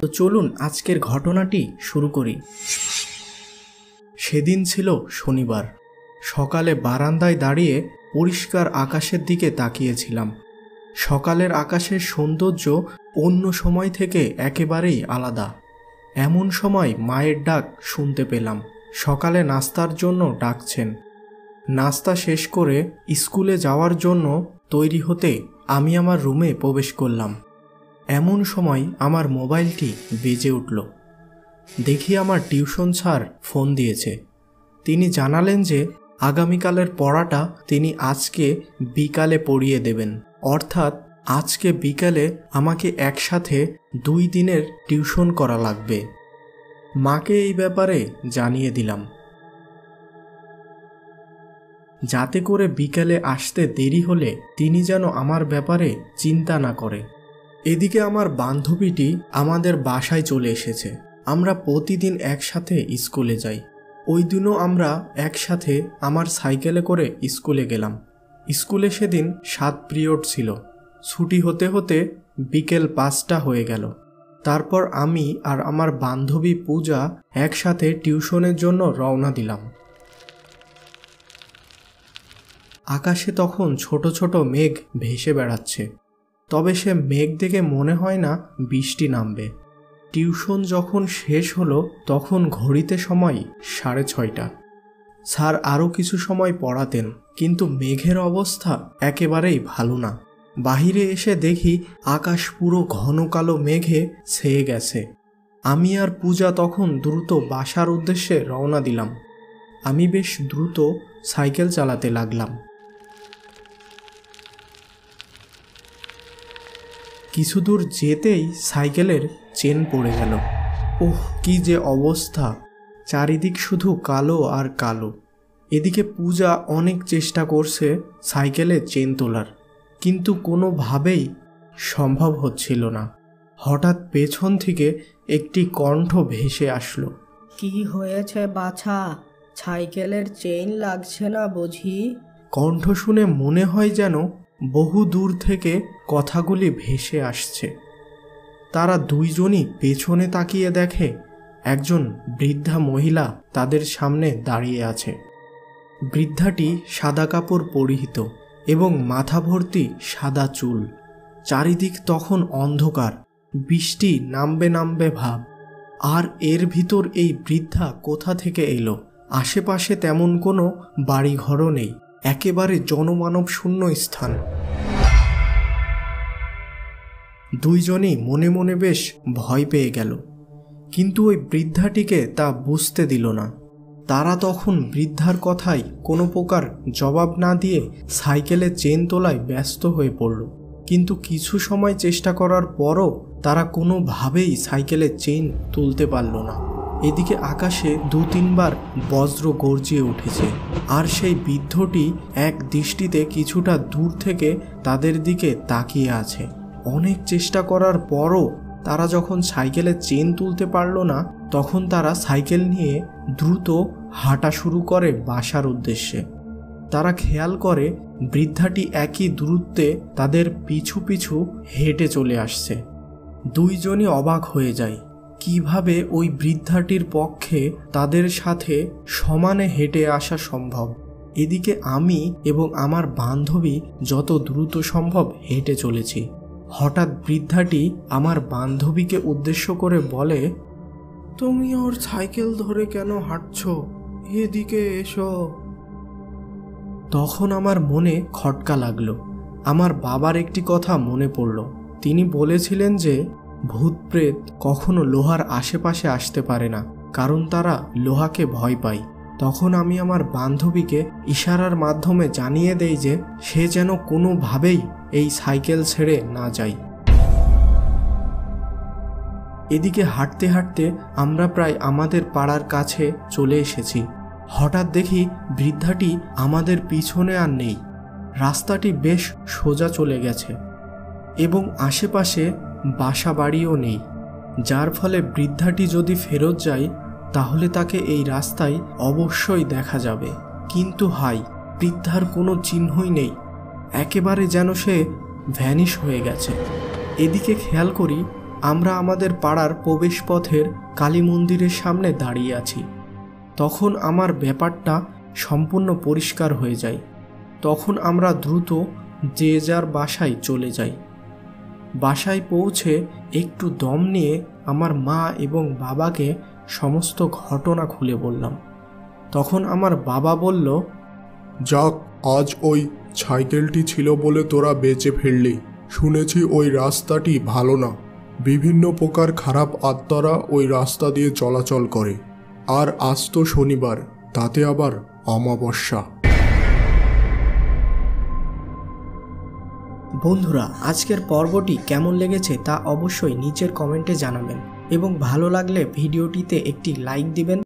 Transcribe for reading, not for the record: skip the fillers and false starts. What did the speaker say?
তো চলুন আজকের ঘটনাটি শুরু করি। সেদিন ছিল শনিবার। সকালে বারান্দায় দাঁড়িয়ে পরিষ্কার আকাশের দিকে তাকিয়েছিলাম। সকালের আকাশের সৌন্দর্য অন্য সময় থেকে একেবারেই আলাদা। এমন সময় মায়ের ডাক শুনতে পেলাম। সকালে নাস্তার জন্য ডাকছেন। নাস্তা শেষ করে স্কুলে যাওয়ার জন্য তৈরি হতে আমি আমার রুমে প্রবেশ করলাম। এমন সময় আমার মোবাইলটি বেজে উঠল। দেখি আমার টিউশন স্যার ফোন দিয়েছে। তিনি জানালেন যে আগামীকালের পড়াটা তিনি আজকে বিকালে পড়িয়ে দেবেন, অর্থাৎ আজকে বিকালে আমাকে একসাথে 2 দিনের টিউশন করা লাগবে। মাকে এই ব্যাপারে জানিয়ে দিলাম, যাতে করে বিকালে আসতে দেরি হলে তিনি যেন আমার ব্যাপারে চিন্তা না করে। এদিকে আমার বান্ধবীটি আমাদের বাসায় চলে এসেছে। আমরা প্রতিদিন একসাথে স্কুলে যাই। ওই দিনও আমরা একসাথে আমার সাইকেলে করে স্কুলে গেলাম। স্কুলে সেদিন 7 পিরিয়ড ছিল। ছুটি হতে হতে বিকেল 5টা হয়ে গেল। তারপর আমি আর আমার বান্ধবী পূজা একসাথে টিউশনের জন্য রওনা দিলাম। আকাশে তখন ছোট ছোট মেঘ ভেসে বেড়াচ্ছে, তবে সে মেঘ দেখে মনে হয় না বৃষ্টি নামবে। টিউশন যখন শেষ হলো তখন ঘড়িতে সময় 6:30। স্যার আরও কিছু সময় পড়াতেন, কিন্তু মেঘের অবস্থা একেবারেই ভালো না। বাহিরে এসে দেখি আকাশ পুরো ঘন কালো মেঘে ছেয়ে গেছে। আমি আর পূজা তখন দ্রুত বাসার উদ্দেশ্যে রওনা দিলাম। আমি বেশ দ্রুত সাইকেল চালাতে লাগলাম। কিছু দূর যেতেই সাইকেলের চেন পড়ে গেল। ওহ, কি যে অবস্থা! চারিদিক শুধু কালো আর কালো। এদিকে পূজা অনেক চেষ্টা করছে সাইকেলের চেন তোলার, কিন্তু কোনোভাবেই সম্ভব হচ্ছিল না। হঠাৎ পেছন থেকে একটি কণ্ঠ ভেসে আসলো। কি হয়েছে বাছা? সাইকেলের চেইন লাগছে না বুঝি? কণ্ঠ শুনে মনে হয় যেন বহু দূর থেকে কথাগুলি ভেসে আসছে। তারা দুইজনই পেছনে তাকিয়ে দেখে একজন বৃদ্ধা মহিলা তাদের সামনে দাঁড়িয়ে আছে। বৃদ্ধাটি সাদা কাপড় পরিহিত এবং মাথা ভর্তি সাদা চুল। চারিদিক তখন অন্ধকার, বৃষ্টি নামবে নামবে ভাব। আর এর ভিতর এই বৃদ্ধা কোথা থেকে এলো? আশেপাশে তেমন কোনো বাড়িঘরও নেই, একেবারে জনমানব শূন্য স্থান। দুইজনই মনে মনে বেশ ভয় পেয়ে গেল, কিন্তু ওই বৃদ্ধাটিকে তা বুঝতে দিল না। তারা তখন বৃদ্ধার কথায় কোনো প্রকার জবাব না দিয়ে সাইকেলের চেন তোলায় ব্যস্ত হয়ে পড়ল। কিন্তু কিছু সময় চেষ্টা করার পরও তারা কোনোভাবেই সাইকেলের চেন তুলতে পারল না। এদিকে আকাশে 2-3 বার বজ্র গর্জিয়ে উঠেছে, আর সেই বৃদ্ধটি এক দৃষ্টিতে কিছুটা দূর থেকে তাদের দিকে তাকিয়ে আছে। অনেক চেষ্টা করার পরও তারা যখন সাইকেলের চেন তুলতে পারল না, তখন তারা সাইকেল নিয়ে দ্রুত হাঁটা শুরু করে বাসার উদ্দেশ্যে। তারা খেয়াল করে বৃদ্ধাটি একই দূরত্বে তাদের পিছু পিছু হেঁটে চলে আসছে। দুইজনই অবাক হয়ে যায়, কিভাবে ওই বৃদ্ধাটির পক্ষে তাদের সাথে সমানে হেঁটে আসা সম্ভব। এদিকে আমি এবং আমার বান্ধবী যত দ্রুত সম্ভব হেঁটে চলেছি। হঠাৎ বৃদ্ধাটি আমার বান্ধবীকে উদ্দেশ্য করে বলে, তুমি ওর সাইকেল ধরে কেন হাঁটছো? এদিকে এসো। তখন আমার মনে খটকা লাগলো। আমার বাবার একটি কথা মনে পড়ল। তিনি বলেছিলেন যে ভূত প্রেত কখনো লোহার আশেপাশে আসতে পারে না, কারণ তারা লোহাকে ভয় পায়। তখন আমি আমার বান্ধবীকে ইশারার মাধ্যমে জানিয়ে দেই যে সে যেন কোনোভাবেই এই সাইকেল ছেড়ে না যায়। এদিকে হাঁটতে হাঁটতে আমরা প্রায় আমাদের পাড়ার কাছে চলে এসেছি। হঠাৎ দেখি বৃদ্ধাটি আমাদের পিছনে আর নেই। রাস্তাটি বেশ সোজা চলে গেছে এবং আশেপাশে বাসা বাড়িও নেই, যার ফলে বৃদ্ধাটি যদি ফেরত যায় তাহলে তাকে এই রাস্তায় অবশ্যই দেখা যাবে। কিন্তু হাই, বৃদ্ধার কোনো চিহ্নই নেই, একেবারে যেন সে ভ্যানিশ হয়ে গেছে। এদিকে খেয়াল করি আমরা আমাদের পাড়ার প্রবেশপথের কালী মন্দিরের সামনে দাঁড়িয়ে আছি। তখন আমার ব্যাপারটা সম্পূর্ণ পরিষ্কার হয়ে যায়। তখন আমরা দ্রুত যে যার বাসায় চলে যাই। বাসায় পৌঁছে একটু দম নিয়ে আমার মা এবং বাবাকে সমস্ত ঘটনা খুলে বললাম। তখন আমার বাবা বলল, যাক, আজ ওই সাইকেলটি ছিল বলে তোরা বেঁচে ফিরলি। শুনেছি ওই রাস্তাটি ভালো না, বিভিন্ন প্রকার খারাপ আত্মারা ওই রাস্তা দিয়ে চলাচল করে। আর আজ তো শনিবার, তাতে আবার অমাবস্যা। বন্ধুরা, আজকের পর্বটি কেমন লেগেছে তা অবশ্যই নিচের কমেন্টে জানাবেন এবং ভালো লাগলে ভিডিওটিতে একটি লাইক দিবেন।